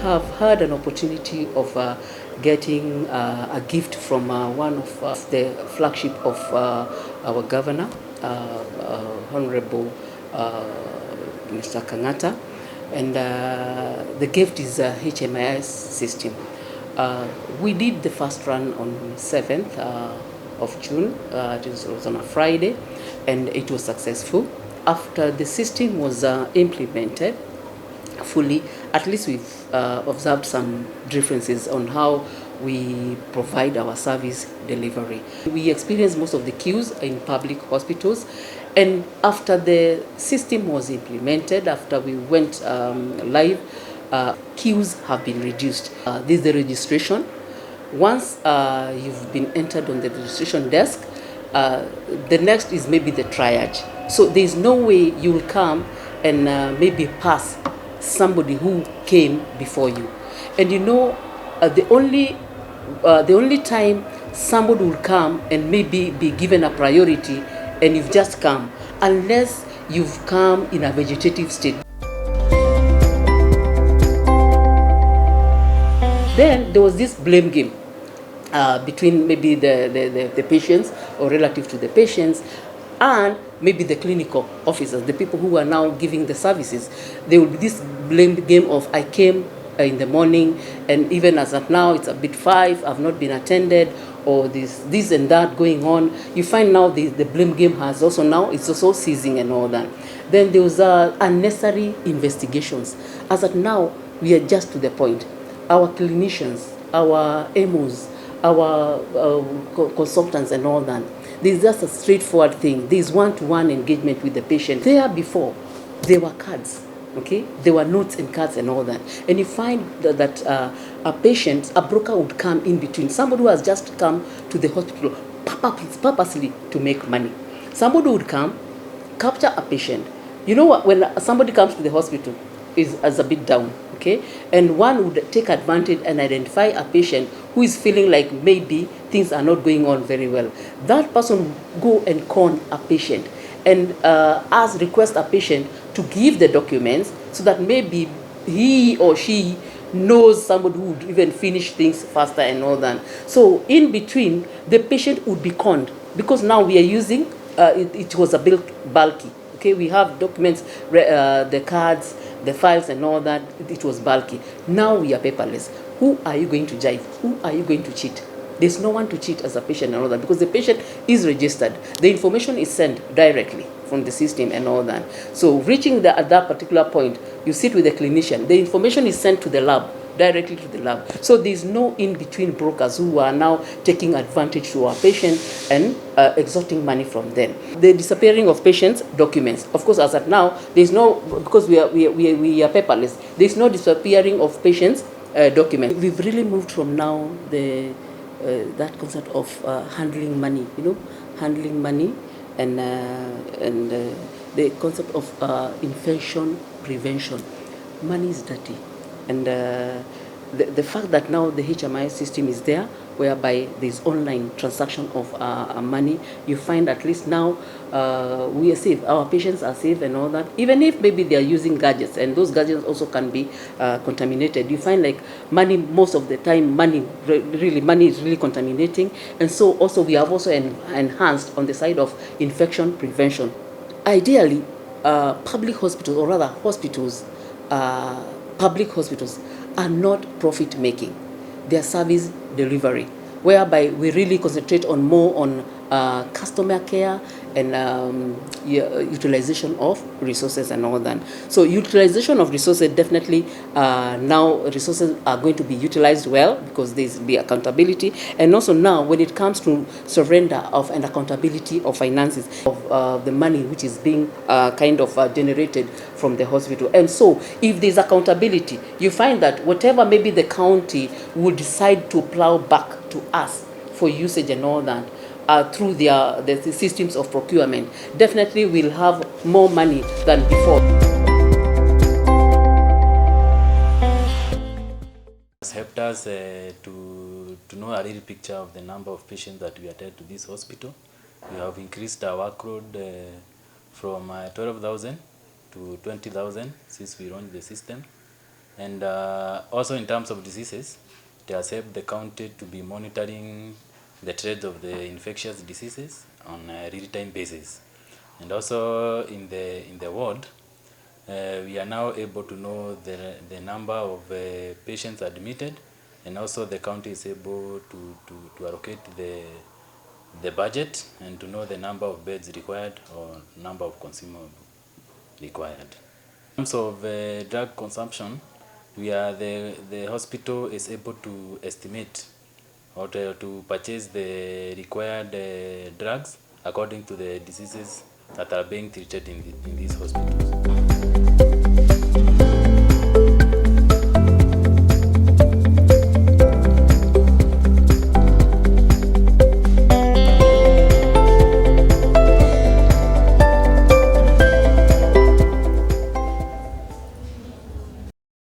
have had an opportunity of getting a gift from one of the flagship of our governor, Honorable Mr. Kangata, and the gift is a HMIS system. We did the first run on 7th of June. It was on a Friday, and it was successful. After the system was implemented fully, at least we've observed some differences on how we provide our service delivery. We experience most of the queues in public hospitals, and after the system was implemented, after we went live, queues have been reduced. This is the registration. Once you've been entered on the registration desk, the next is maybe the triage. So there's no way you will come and maybe pass somebody who came before you. And you know, the only time somebody will come and maybe be given a priority and you've just come, unless you've come in a vegetative state. Then there was this blame game between maybe the patients or relative to the patients and maybe the clinical officers, the people who are now giving the services. There will be this blame game of I came in the morning, and even as of now it's a bit 5, I've not been attended, or this and that going on. You find now the blame game has also now, it's also ceasing and all that. Then there was unnecessary investigations. As of now, we are just to the point. Our clinicians, our MOs, our consultants and all that, there's just a straightforward thing. There's one-to-one engagement with the patient. There before, there were cards, okay? There were notes and cards and all that. And you find that a patient, a broker would come in between. Somebody who has just come to the hospital purposely to make money. Somebody would come, capture a patient. You know what, when somebody comes to the hospital, is a bit down, okay? And one would take advantage and identify a patient who is feeling like maybe things are not going on very well. That person would go and con a patient and request a patient to give the documents so that maybe he or she knows somebody who would even finish things faster and all that. So in between, the patient would be conned because now we are using, it was a bit bulky. Okay, we have documents, the cards, the files and all that. It was bulky. Now we are paperless. Who are you going to jive? Who are you going to cheat? There's no one to cheat as a patient and all that because the patient is registered. The information is sent directly from the system and all that. So reaching at that particular point, you sit with the clinician. The information is sent to the lab, directly to the lab. So there's no in-between brokers who are now taking advantage to our patient and extorting money from them. The disappearing of patients' documents. Of course, as at now, there's no, because we are paperless, there's no disappearing of patients' documents. We've really moved from now that concept of handling money, handling money and the concept of infection prevention. Money is dirty. And the fact that now the HMI system is there, whereby there's online transaction of money, you find at least now we are safe. Our patients are safe and all that. Even if maybe they are using gadgets, and those gadgets also can be contaminated. You find like money, most of the time, money is really contaminating. And so also we have also enhanced on the side of infection prevention. Ideally, public hospitals, or rather hospitals, public hospitals are not profit-making. They are service delivery, whereby we really concentrate more on customer care and utilization of resources and all that. So utilization of resources, definitely now resources are going to be utilized well because there's be accountability. And also now when it comes to surrender of and accountability of finances, of the money which is being generated from the hospital. And so if there's accountability, you find that whatever maybe the county will decide to plow back to us for usage and all that, through the systems of procurement, definitely we'll have more money than before. Has helped us to know a real picture of the number of patients that we attend to this hospital. We have increased our workload from 12,000 to 20,000 since we launched the system. And also in terms of diseases, it has helped the county to be monitoring the trends of the infectious diseases on a real-time basis. And also in the ward, we are now able to know the number of patients admitted, and also the county is able to allocate the budget and to know the number of beds required or number of consumables required. In terms of drug consumption, the hospital is able to estimate or to purchase the required drugs according to the diseases that are being treated in these hospitals.